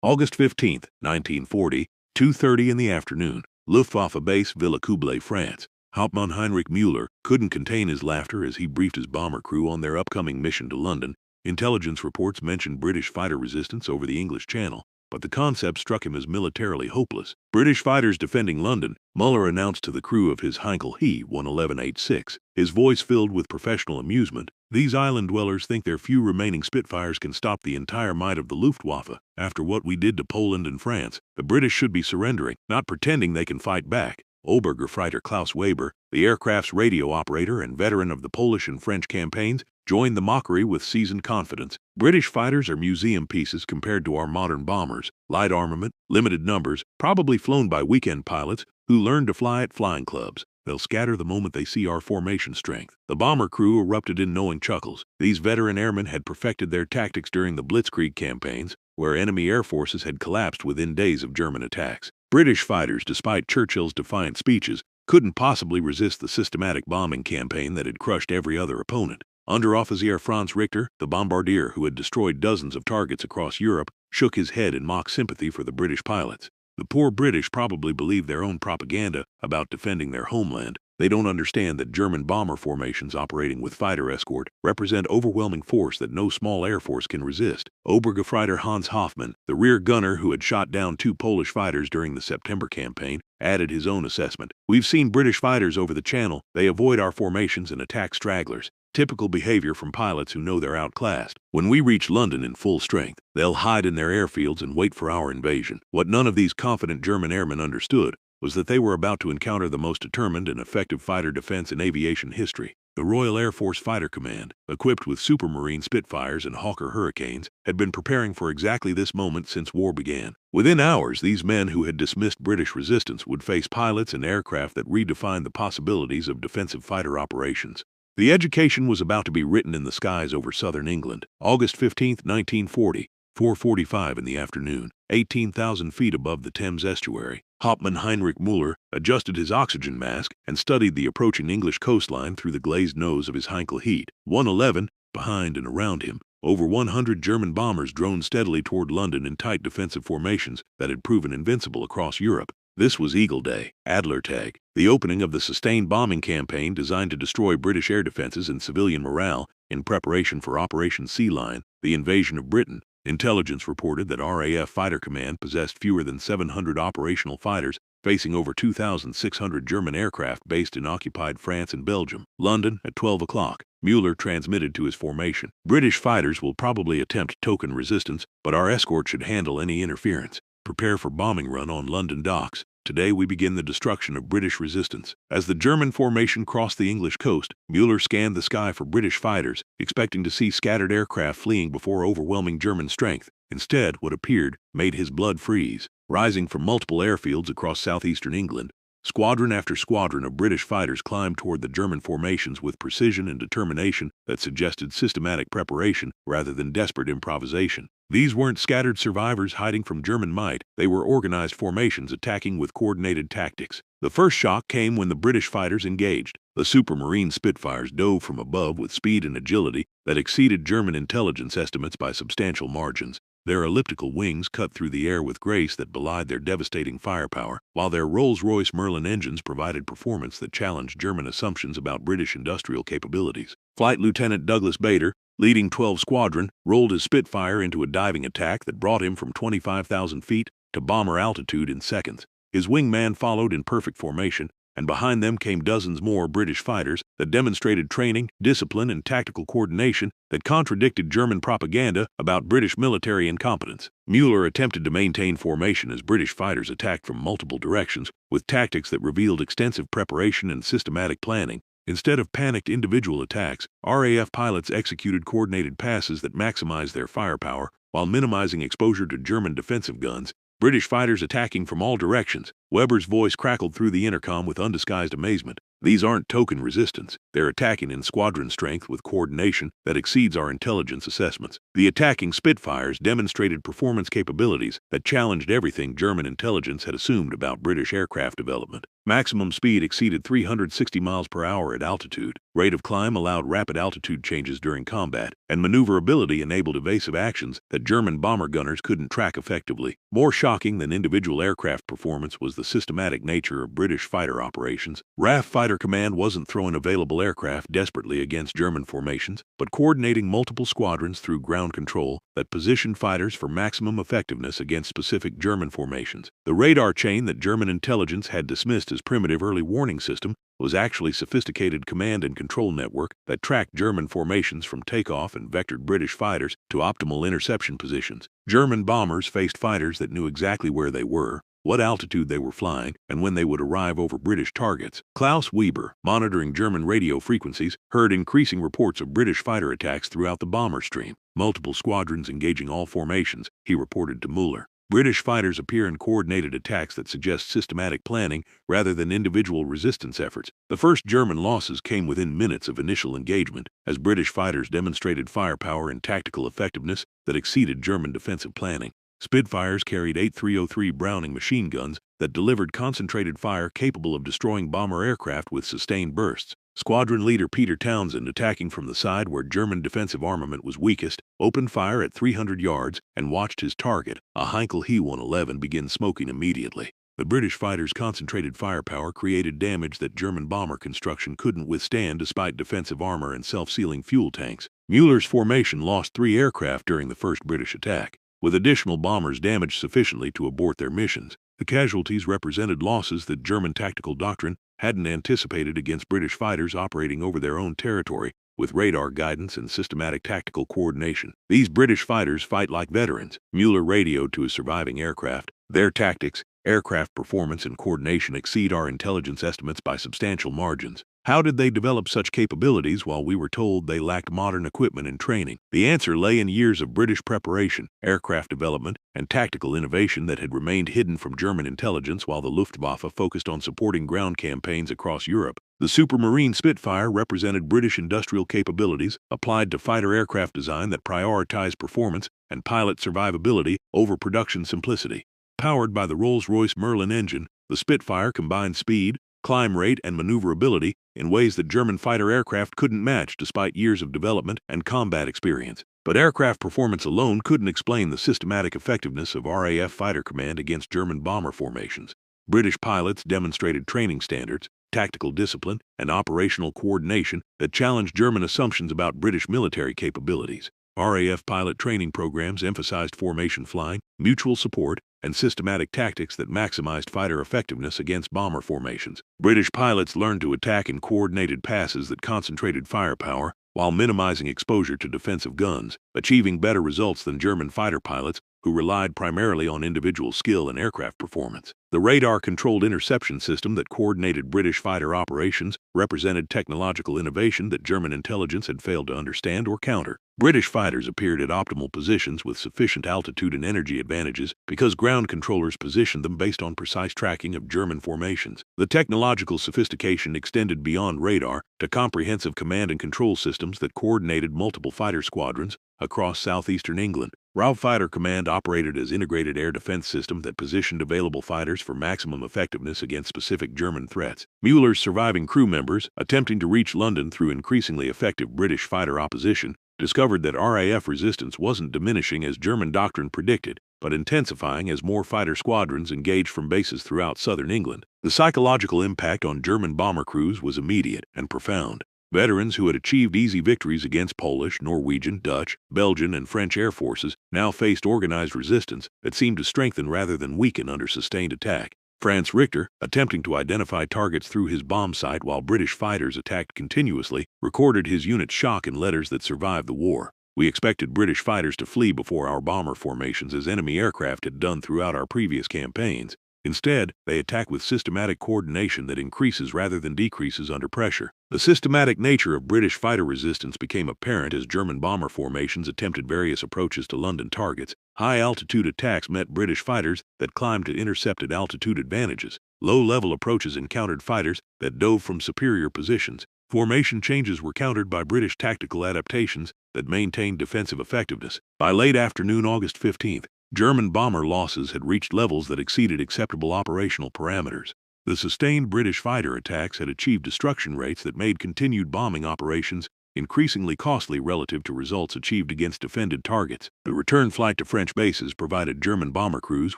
August 15, 1940, 2:30 in the afternoon, Luftwaffe base Villa Coublay, France. Hauptmann Heinrich Müller couldn't contain his laughter as he briefed his bomber crew on their upcoming mission to London. Intelligence reports mentioned British fighter resistance over the English Channel, but the concept struck him as militarily hopeless. British fighters defending London, Muller announced to the crew of his Heinkel He 11186, his voice filled with professional amusement. These island dwellers think their few remaining Spitfires can stop the entire might of the Luftwaffe. After what we did to Poland and France, the British should be surrendering, not pretending they can fight back. Obergefreiter Klaus Weber, the aircraft's radio operator and veteran of the Polish and French campaigns, joined the mockery with seasoned confidence. British fighters are museum pieces compared to our modern bombers. Light armament, limited numbers, probably flown by weekend pilots who learned to fly at flying clubs. They'll scatter the moment they see our formation strength. The bomber crew erupted in knowing chuckles. These veteran airmen had perfected their tactics during the Blitzkrieg campaigns, where enemy air forces had collapsed within days of German attacks. British fighters, despite Churchill's defiant speeches, couldn't possibly resist the systematic bombing campaign that had crushed every other opponent. Unteroffizier Franz Richter, the bombardier who had destroyed dozens of targets across Europe, shook his head in mock sympathy for the British pilots. The poor British probably believe their own propaganda about defending their homeland. They don't understand that German bomber formations operating with fighter escort represent overwhelming force that no small air force can resist. Obergefreiter Hans Hoffmann, the rear gunner who had shot down 2 Polish fighters during the September campaign, added his own assessment. We've seen British fighters over the Channel. They avoid our formations and attack stragglers. Typical behavior from pilots who know they're outclassed. When we reach London in full strength, they'll hide in their airfields and wait for our invasion. What none of these confident German airmen understood was that they were about to encounter the most determined and effective fighter defense in aviation history. The Royal Air Force Fighter Command, equipped with Supermarine Spitfires and Hawker Hurricanes, had been preparing for exactly this moment since war began. Within hours, these men who had dismissed British resistance would face pilots and aircraft that redefined the possibilities of defensive fighter operations. The education was about to be written in the skies over southern England. August 15, 1940, 4:45 in the afternoon, 18,000 feet above the Thames estuary. Hauptmann Heinrich Müller adjusted his oxygen mask and studied the approaching English coastline through the glazed nose of his Heinkel He 111. Behind and around him, over 100 German bombers droned steadily toward London in tight defensive formations that had proven invincible across Europe. This was Eagle Day, Adlertag, the opening of the sustained bombing campaign designed to destroy British air defenses and civilian morale in preparation for Operation Sea Lion, the invasion of Britain. Intelligence reported that RAF Fighter Command possessed fewer than 700 operational fighters, facing over 2,600 German aircraft based in occupied France and Belgium. London, at 12 o'clock. Müller transmitted to his formation. British fighters will probably attempt token resistance, but our escort should handle any interference. Prepare for bombing run on London docks. Today we begin the destruction of British resistance. As the German formation crossed the English coast, Müller scanned the sky for British fighters, expecting to see scattered aircraft fleeing before overwhelming German strength. Instead, what appeared made his blood freeze. Rising from multiple airfields across southeastern England, squadron after squadron of British fighters climbed toward the German formations with precision and determination that suggested systematic preparation rather than desperate improvisation. These weren't scattered survivors hiding from German might, they were organized formations attacking with coordinated tactics. The first shock came when the British fighters engaged. The Supermarine Spitfires dove from above with speed and agility that exceeded German intelligence estimates by substantial margins. Their elliptical wings cut through the air with grace that belied their devastating firepower, while their Rolls-Royce Merlin engines provided performance that challenged German assumptions about British industrial capabilities. Flight Lieutenant Douglas Bader, leading 12 Squadron, rolled his Spitfire into a diving attack that brought him from 25,000 feet to bomber altitude in seconds. His wingman followed in perfect formation, and behind them came dozens more British fighters that demonstrated training, discipline, and tactical coordination that contradicted German propaganda about British military incompetence. Müller attempted to maintain formation as British fighters attacked from multiple directions, with tactics that revealed extensive preparation and systematic planning. Instead of panicked individual attacks, RAF pilots executed coordinated passes that maximized their firepower while minimizing exposure to German defensive guns. British fighters attacking from all directions. Weber's voice crackled through the intercom with undisguised amazement. These aren't token resistance. They're attacking in squadron strength with coordination that exceeds our intelligence assessments. The attacking Spitfires demonstrated performance capabilities that challenged everything German intelligence had assumed about British aircraft development. Maximum speed exceeded 360 miles per hour at altitude. Rate of climb allowed rapid altitude changes during combat, and maneuverability enabled evasive actions that German bomber gunners couldn't track effectively. More shocking than individual aircraft performance was the systematic nature of British fighter operations. RAF Fighter Command wasn't throwing available aircraft desperately against German formations, but coordinating multiple squadrons through ground control that positioned fighters for maximum effectiveness against specific German formations. The radar chain that German intelligence had dismissed as primitive early warning system was actually sophisticated command and control network that tracked German formations from takeoff and vectored British fighters to optimal interception positions. German bombers faced fighters that knew exactly where they were, what altitude they were flying, and when they would arrive over British targets. Klaus Weber, monitoring German radio frequencies, heard increasing reports of British fighter attacks throughout the bomber stream. Multiple squadrons engaging all formations, he reported to Mueller. British fighters appear in coordinated attacks that suggest systematic planning rather than individual resistance efforts. The first German losses came within minutes of initial engagement, as British fighters demonstrated firepower and tactical effectiveness that exceeded German defensive planning. Spitfires carried 8303 Browning machine guns that delivered concentrated fire capable of destroying bomber aircraft with sustained bursts. Squadron leader Peter Townsend, attacking from the side where German defensive armament was weakest, opened fire at 300 yards and watched his target, a Heinkel He-111, begin smoking immediately. The British fighters' concentrated firepower created damage that German bomber construction couldn't withstand despite defensive armor and self-sealing fuel tanks. Mueller's formation lost 3 aircraft during the first British attack, with additional bombers damaged sufficiently to abort their missions. The casualties represented losses that German tactical doctrine hadn't anticipated against British fighters operating over their own territory, with radar guidance and systematic tactical coordination. These British fighters fight like veterans, Mueller radioed to his surviving aircraft. Their tactics, aircraft performance, and coordination exceed our intelligence estimates by substantial margins. How did they develop such capabilities while we were told they lacked modern equipment and training? The answer lay in years of British preparation, aircraft development, and tactical innovation that had remained hidden from German intelligence while the Luftwaffe focused on supporting ground campaigns across Europe. The Supermarine Spitfire represented British industrial capabilities applied to fighter aircraft design that prioritized performance and pilot survivability over production simplicity. Powered by the Rolls-Royce Merlin engine, the Spitfire combined speed, climb rate, and maneuverability in ways that German fighter aircraft couldn't match despite years of development and combat experience. But aircraft performance alone couldn't explain the systematic effectiveness of RAF Fighter Command against German bomber formations. British pilots demonstrated training standards, tactical discipline, and operational coordination that challenged German assumptions about British military capabilities. RAF pilot training programs emphasized formation flying, mutual support, and systematic tactics that maximized fighter effectiveness against bomber formations. British pilots learned to attack in coordinated passes that concentrated firepower while minimizing exposure to defensive guns, achieving better results than German fighter pilots who relied primarily on individual skill and aircraft performance. The radar-controlled interception system that coordinated British fighter operations represented technological innovation that German intelligence had failed to understand or counter. British fighters appeared at optimal positions with sufficient altitude and energy advantages because ground controllers positioned them based on precise tracking of German formations. The technological sophistication extended beyond radar to comprehensive command and control systems that coordinated multiple fighter squadrons across southeastern England. RAF Fighter Command operated as integrated air defense system that positioned available fighters for maximum effectiveness against specific German threats. Mueller's surviving crew members, attempting to reach London through increasingly effective British fighter opposition, discovered that RAF resistance wasn't diminishing as German doctrine predicted, but intensifying as more fighter squadrons engaged from bases throughout southern England. The psychological impact on German bomber crews was immediate and profound. Veterans who had achieved easy victories against Polish, Norwegian, Dutch, Belgian, and French air forces now faced organized resistance that seemed to strengthen rather than weaken under sustained attack. Franz Richter, attempting to identify targets through his bomb sight while British fighters attacked continuously, recorded his unit's shock in letters that survived the war. We expected British fighters to flee before our bomber formations as enemy aircraft had done throughout our previous campaigns. Instead, they attack with systematic coordination that increases rather than decreases under pressure. The systematic nature of British fighter resistance became apparent as German bomber formations attempted various approaches to London targets. High-altitude attacks met British fighters that climbed to intercepted altitude advantages. Low-level approaches encountered fighters that dove from superior positions. Formation changes were countered by British tactical adaptations that maintained defensive effectiveness. By late afternoon, August 15th, German bomber losses had reached levels that exceeded acceptable operational parameters. The sustained British fighter attacks had achieved destruction rates that made continued bombing operations increasingly costly relative to results achieved against defended targets. The return flight to French bases provided German bomber crews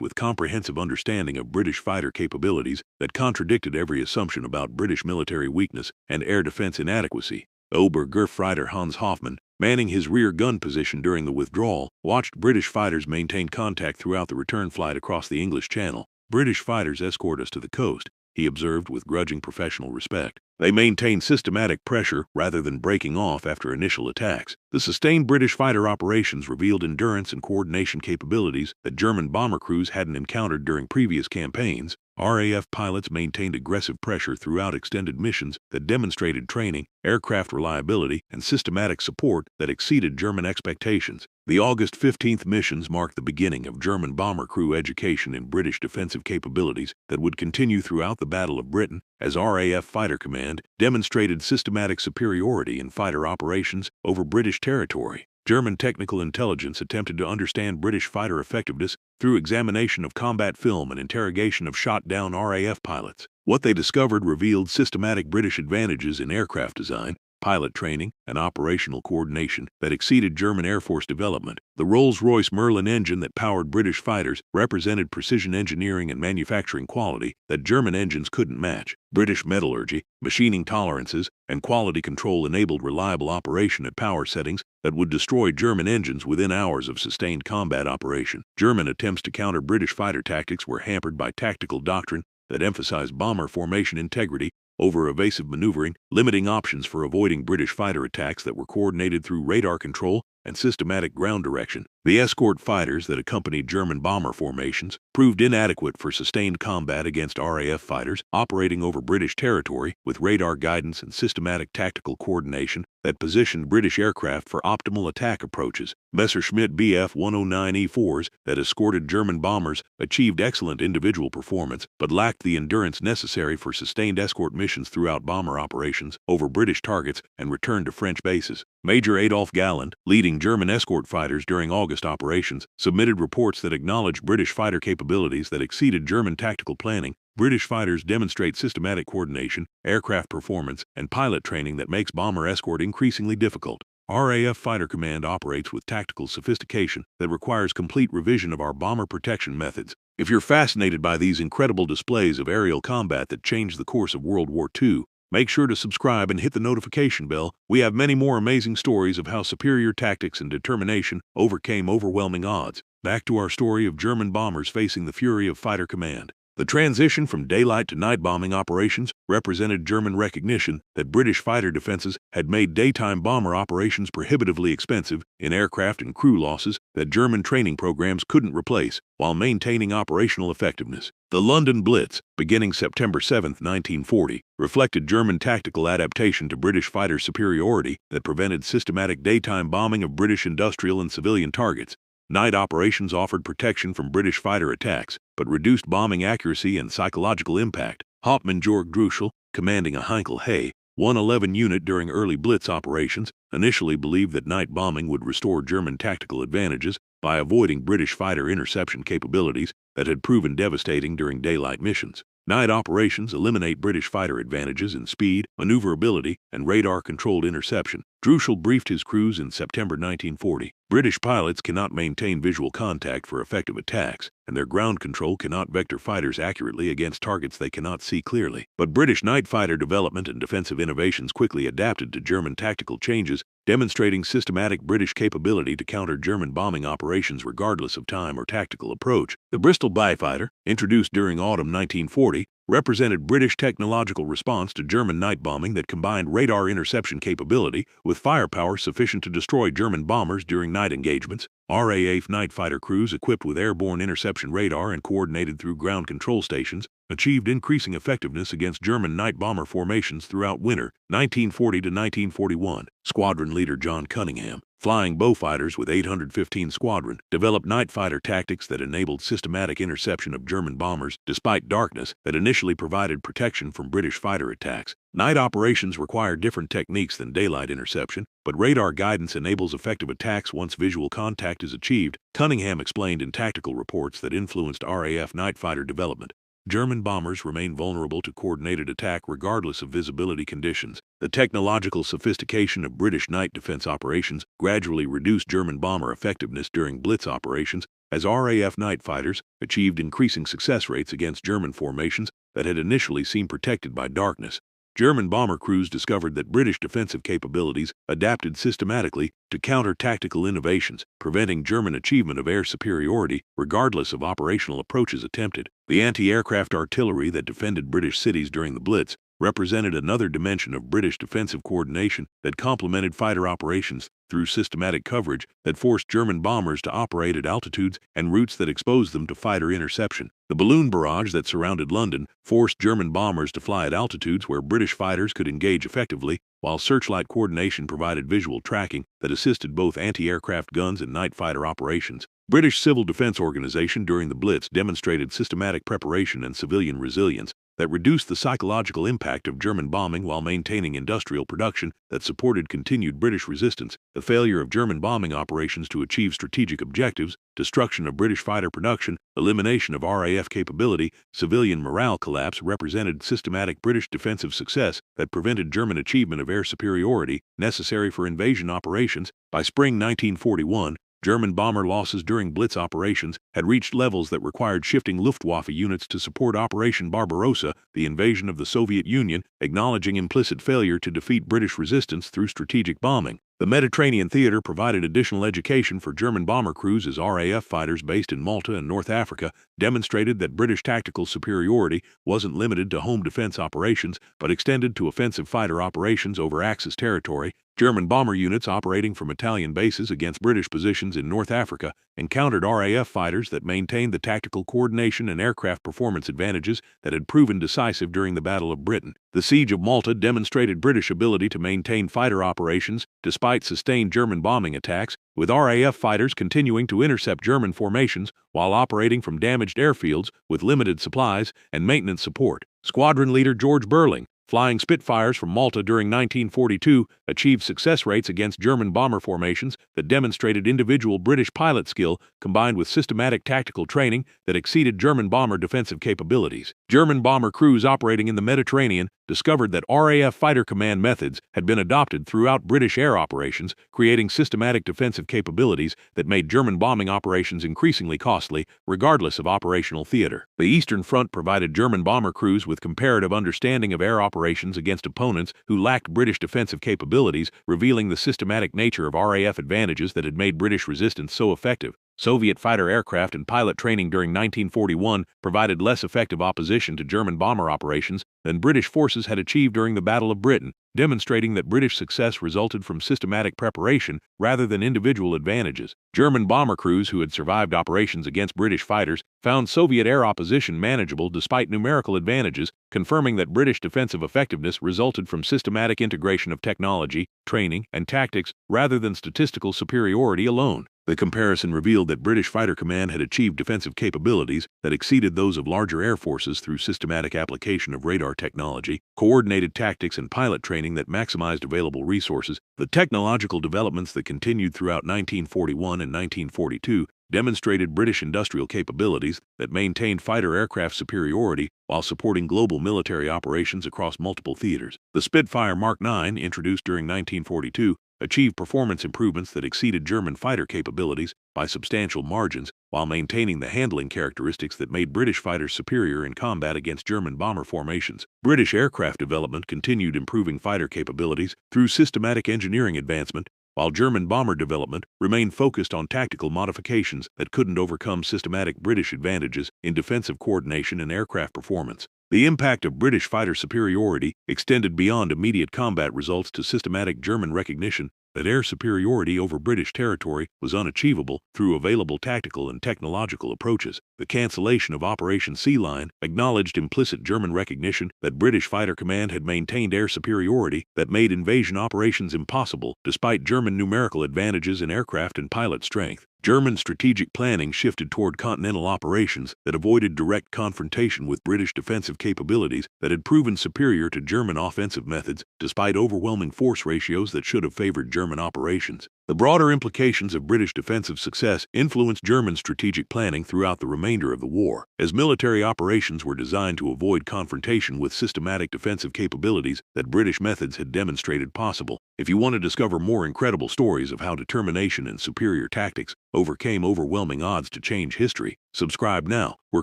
with comprehensive understanding of British fighter capabilities that contradicted every assumption about British military weakness and air defense inadequacy. Obergurfreiter Hans Hoffmann, manning his rear gun position during the withdrawal, watched British fighters maintain contact throughout the return flight across the English Channel. "British fighters escort us to the coast," he observed with grudging professional respect. They maintained systematic pressure rather than breaking off after initial attacks. The sustained British fighter operations revealed endurance and coordination capabilities that German bomber crews hadn't encountered during previous campaigns. RAF pilots maintained aggressive pressure throughout extended missions that demonstrated training, aircraft reliability, and systematic support that exceeded German expectations. The August 15th missions marked the beginning of German bomber crew education in British defensive capabilities that would continue throughout the Battle of Britain, as RAF Fighter Command demonstrated systematic superiority in fighter operations over British territory. German technical intelligence attempted to understand British fighter effectiveness through examination of combat film and interrogation of shot-down RAF pilots. What they discovered revealed systematic British advantages in aircraft design, pilot training, and operational coordination that exceeded German Air Force development. The Rolls-Royce Merlin engine that powered British fighters represented precision engineering and manufacturing quality that German engines couldn't match. British metallurgy, machining tolerances, and quality control enabled reliable operation at power settings that would destroy German engines within hours of sustained combat operation. German attempts to counter British fighter tactics were hampered by tactical doctrine that emphasized bomber formation integrity over evasive maneuvering, limiting options for avoiding British fighter attacks that were coordinated through radar control and systematic ground direction. The escort fighters that accompanied German bomber formations proved inadequate for sustained combat against RAF fighters operating over British territory, with radar guidance and systematic tactical coordination that positioned British aircraft for optimal attack approaches. Messerschmitt Bf 109E4s that escorted German bombers achieved excellent individual performance but lacked the endurance necessary for sustained escort missions throughout bomber operations over British targets and returned to French bases. Major Adolf Galland, leading German escort fighters during August operations, submitted reports that acknowledged British fighter capabilities that exceeded German tactical planning. British fighters demonstrate systematic coordination, aircraft performance, and pilot training that makes bomber escort increasingly difficult. RAF Fighter Command operates with tactical sophistication that requires complete revision of our bomber protection methods. If you're fascinated by these incredible displays of aerial combat that changed the course of World War II, make sure to subscribe and hit the notification bell. We have many more amazing stories of how superior tactics and determination overcame overwhelming odds. Back to our story of German bombers facing the fury of Fighter Command. The transition from daylight to night bombing operations represented German recognition that British fighter defenses had made daytime bomber operations prohibitively expensive in aircraft and crew losses that German training programs couldn't replace, while maintaining operational effectiveness. The London Blitz, beginning September 7, 1940, reflected German tactical adaptation to British fighter superiority that prevented systematic daytime bombing of British industrial and civilian targets. Night operations offered protection from British fighter attacks, but reduced bombing accuracy and psychological impact. Hauptmann Georg Druschel, commanding a Heinkel Hay 111 unit during early Blitz operations, initially believed that night bombing would restore German tactical advantages by avoiding British fighter interception capabilities that had proven devastating during daylight missions. Night operations eliminate British fighter advantages in speed, maneuverability, and radar-controlled interception. Druschel briefed his crews in September 1940. British pilots cannot maintain visual contact for effective attacks, and their ground control cannot vector fighters accurately against targets they cannot see clearly. But British night fighter development and defensive innovations quickly adapted to German tactical changes, demonstrating systematic British capability to counter German bombing operations regardless of time or tactical approach. The Bristol Bifighter, introduced during autumn 1940, represented British technological response to German night bombing that combined radar interception capability with firepower sufficient to destroy German bombers during night engagements. RAF night fighter crews equipped with airborne interception radar and coordinated through ground control stations achieved increasing effectiveness against German night bomber formations throughout winter 1940 to 1941. Squadron leader John Cunningham, flying Beaufighters with 815 Squadron, developed night fighter tactics that enabled systematic interception of German bombers despite darkness that initially provided protection from British fighter attacks. Night operations require different techniques than daylight interception, but radar guidance enables effective attacks once visual contact is achieved, Cunningham explained in tactical reports that influenced RAF night fighter development. German bombers remain vulnerable to coordinated attack regardless of visibility conditions. The technological sophistication of British night defense operations gradually reduced German bomber effectiveness during blitz operations, as RAF night fighters achieved increasing success rates against German formations that had initially seemed protected by darkness. German bomber crews discovered that British defensive capabilities adapted systematically to counter tactical innovations, preventing German achievement of air superiority regardless of operational approaches attempted. The anti-aircraft artillery that defended British cities during the Blitz represented another dimension of British defensive coordination that complemented fighter operations through systematic coverage that forced German bombers to operate at altitudes and routes that exposed them to fighter interception. The balloon barrage that surrounded London forced German bombers to fly at altitudes where British fighters could engage effectively, while searchlight coordination provided visual tracking that assisted both anti-aircraft guns and night fighter operations. British civil defense organization during the Blitz demonstrated systematic preparation and civilian resilience that reduced the psychological impact of German bombing while maintaining industrial production that supported continued British resistance. The failure of German bombing operations to achieve strategic objectives, destruction of British fighter production, elimination of RAF capability, civilian morale collapse represented systematic British defensive success that prevented German achievement of air superiority necessary for invasion operations. By spring 1941, German bomber losses during Blitz operations had reached levels that required shifting Luftwaffe units to support Operation Barbarossa, the invasion of the Soviet Union, acknowledging implicit failure to defeat British resistance through strategic bombing. The Mediterranean theater provided additional education for German bomber crews as RAF fighters based in Malta and North Africa demonstrated that British tactical superiority wasn't limited to home defense operations but extended to offensive fighter operations over Axis territory. German bomber units operating from Italian bases against British positions in North Africa encountered RAF fighters that maintained the tactical coordination and aircraft performance advantages that had proven decisive during the Battle of Britain. The Siege of Malta demonstrated British ability to maintain fighter operations despite sustained German bombing attacks, with RAF fighters continuing to intercept German formations while operating from damaged airfields with limited supplies and maintenance support. Squadron leader George Burling, flying Spitfires from Malta during 1942, achieved success rates against German bomber formations that demonstrated individual British pilot skill combined with systematic tactical training that exceeded German bomber defensive capabilities. German bomber crews operating in the Mediterranean discovered that RAF fighter command methods had been adopted throughout British air operations, creating systematic defensive capabilities that made German bombing operations increasingly costly, regardless of operational theater. The Eastern Front provided German bomber crews with comparative understanding of air operations against opponents who lacked British defensive capabilities, revealing the systematic nature of RAF advantages that had made British resistance so effective. Soviet fighter aircraft and pilot training during 1941 provided less effective opposition to German bomber operations than British forces had achieved during the Battle of Britain, demonstrating that British success resulted from systematic preparation rather than individual advantages. German bomber crews who had survived operations against British fighters found Soviet air opposition manageable despite numerical advantages, confirming that British defensive effectiveness resulted from systematic integration of technology, training, and tactics rather than statistical superiority alone. The comparison revealed that British Fighter Command had achieved defensive capabilities that exceeded those of larger air forces through systematic application of radar technology, coordinated tactics, and pilot training that maximized available resources. The technological developments that continued throughout 1941 and 1942 demonstrated British industrial capabilities that maintained fighter aircraft superiority while supporting global military operations across multiple theaters. The Spitfire Mark IX, introduced during 1942, achieved performance improvements that exceeded German fighter capabilities by substantial margins while maintaining the handling characteristics that made British fighters superior in combat against German bomber formations. British aircraft development continued improving fighter capabilities through systematic engineering advancement, while German bomber development remained focused on tactical modifications that couldn't overcome systematic British advantages in defensive coordination and aircraft performance. The impact of British fighter superiority extended beyond immediate combat results to systematic German recognition that air superiority over British territory was unachievable through available tactical and technological approaches. The cancellation of Operation Sea Lion acknowledged implicit German recognition that British Fighter Command had maintained air superiority that made invasion operations impossible despite German numerical advantages in aircraft and pilot strength. German strategic planning shifted toward continental operations that avoided direct confrontation with British defensive capabilities that had proven superior to German offensive methods despite overwhelming force ratios that should have favored German operations. The broader implications of British defensive success influenced German strategic planning throughout the remainder of the war, as military operations were designed to avoid confrontation with systematic defensive capabilities that British methods had demonstrated possible. If you want to discover more incredible stories of how determination and superior tactics overcame overwhelming odds to change history, subscribe now. We're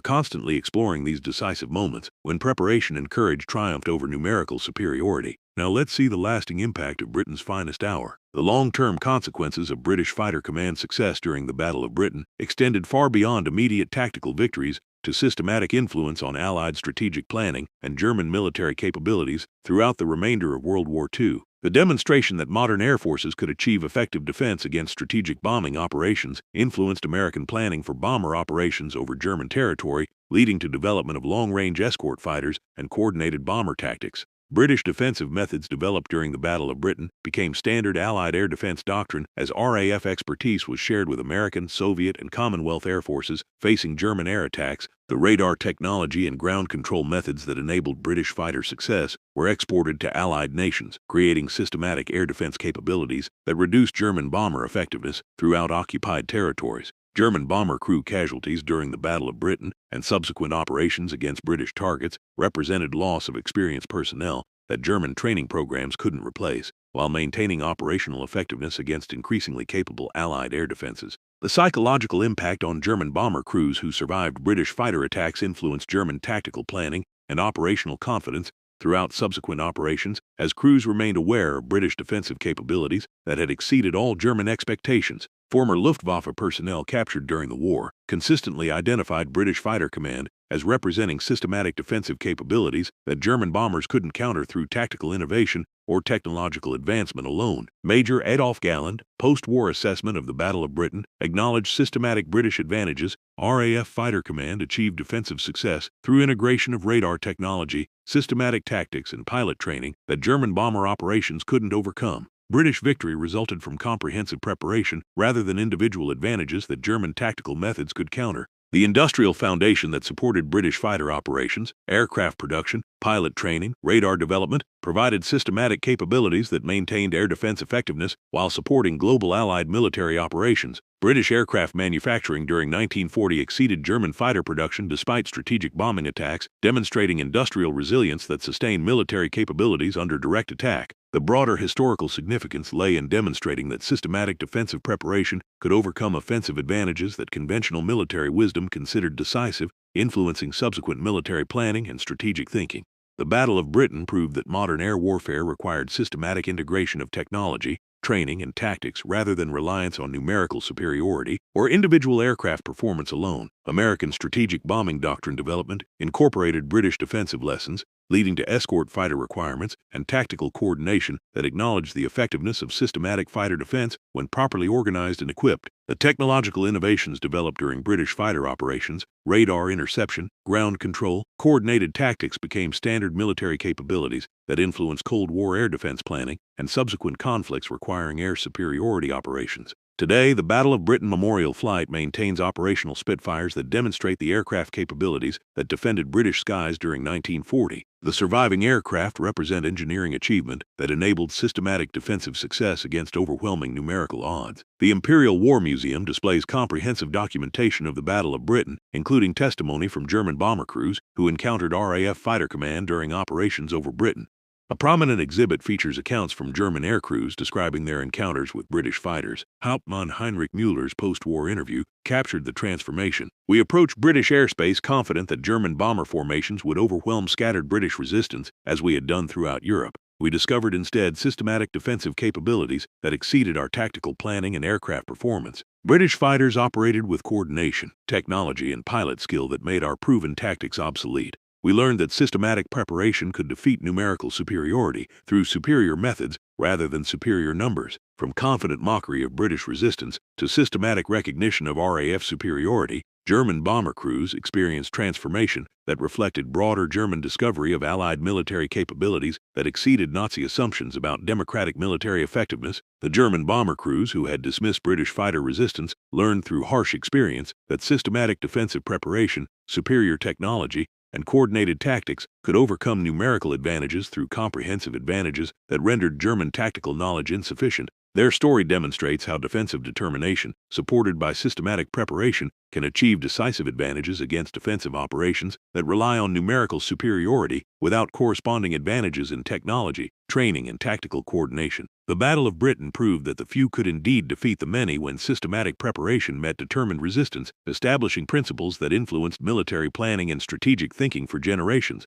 constantly exploring these decisive moments when preparation and courage triumphed over numerical superiority. Now let's see the lasting impact of Britain's finest hour. The long-term consequences of British Fighter Command success during the Battle of Britain extended far beyond immediate tactical victories to systematic influence on Allied strategic planning and German military capabilities throughout the remainder of World War II. The demonstration that modern air forces could achieve effective defense against strategic bombing operations influenced American planning for bomber operations over German territory, leading to development of long-range escort fighters and coordinated bomber tactics. British defensive methods developed during the Battle of Britain became standard Allied air defense doctrine as RAF expertise was shared with American, Soviet, and Commonwealth air forces facing German air attacks. The radar technology and ground control methods that enabled British fighter success were exported to Allied nations, creating systematic air defense capabilities that reduced German bomber effectiveness throughout occupied territories. German bomber crew casualties during the Battle of Britain and subsequent operations against British targets represented loss of experienced personnel that German training programs couldn't replace, while maintaining operational effectiveness against increasingly capable Allied air defenses. The psychological impact on German bomber crews who survived British fighter attacks influenced German tactical planning and operational confidence throughout subsequent operations, as crews remained aware of British defensive capabilities that had exceeded all German expectations. Former Luftwaffe personnel captured during the war consistently identified British Fighter Command as representing systematic defensive capabilities that German bombers couldn't counter through tactical innovation or technological advancement alone. Major Adolf Galland, post-war assessment of the Battle of Britain, acknowledged systematic British advantages. RAF Fighter Command achieved defensive success through integration of radar technology, systematic tactics, and pilot training that German bomber operations couldn't overcome. British victory resulted from comprehensive preparation rather than individual advantages that German tactical methods could counter. The industrial foundation that supported British fighter operations, aircraft production, pilot training, radar development, provided systematic capabilities that maintained air defense effectiveness while supporting global Allied military operations. British aircraft manufacturing during 1940 exceeded German fighter production despite strategic bombing attacks, demonstrating industrial resilience that sustained military capabilities under direct attack. The broader historical significance lay in demonstrating that systematic defensive preparation could overcome offensive advantages that conventional military wisdom considered decisive, influencing subsequent military planning and strategic thinking. The Battle of Britain proved that modern air warfare required systematic integration of technology, training, and tactics rather than reliance on numerical superiority or individual aircraft performance alone. American strategic bombing doctrine development incorporated British defensive lessons, leading to escort fighter requirements and tactical coordination that acknowledged the effectiveness of systematic fighter defense when properly organized and equipped. The technological innovations developed during British fighter operations, radar interception, ground control, coordinated tactics became standard military capabilities that influenced Cold War air defense planning and subsequent conflicts requiring air superiority operations. Today, the Battle of Britain Memorial Flight maintains operational Spitfires that demonstrate the aircraft capabilities that defended British skies during 1940. The surviving aircraft represent engineering achievement that enabled systematic defensive success against overwhelming numerical odds. The Imperial War Museum displays comprehensive documentation of the Battle of Britain, including testimony from German bomber crews who encountered RAF Fighter Command during operations over Britain. A prominent exhibit features accounts from German air crews describing their encounters with British fighters. Hauptmann Heinrich Müller's post-war interview captured the transformation. "We approached British airspace confident that German bomber formations would overwhelm scattered British resistance, as we had done throughout Europe. We discovered instead systematic defensive capabilities that exceeded our tactical planning and aircraft performance. British fighters operated with coordination, technology, and pilot skill that made our proven tactics obsolete. we learned that systematic preparation could defeat numerical superiority through superior methods rather than superior numbers. From confident mockery of British resistance to systematic recognition of RAF superiority, German bomber crews experienced transformation that reflected broader German discovery of Allied military capabilities that exceeded Nazi assumptions about democratic military effectiveness. The German bomber crews, who had dismissed British fighter resistance, learned through harsh experience that systematic defensive preparation, superior technology, and coordinated tactics could overcome numerical advantages through comprehensive advantages that rendered German tactical knowledge insufficient. Their story demonstrates how defensive determination, supported by systematic preparation, can achieve decisive advantages against defensive operations that rely on numerical superiority without corresponding advantages in technology, training, and tactical coordination. The Battle of Britain proved that the few could indeed defeat the many when systematic preparation met determined resistance, establishing principles that influenced military planning and strategic thinking for generations.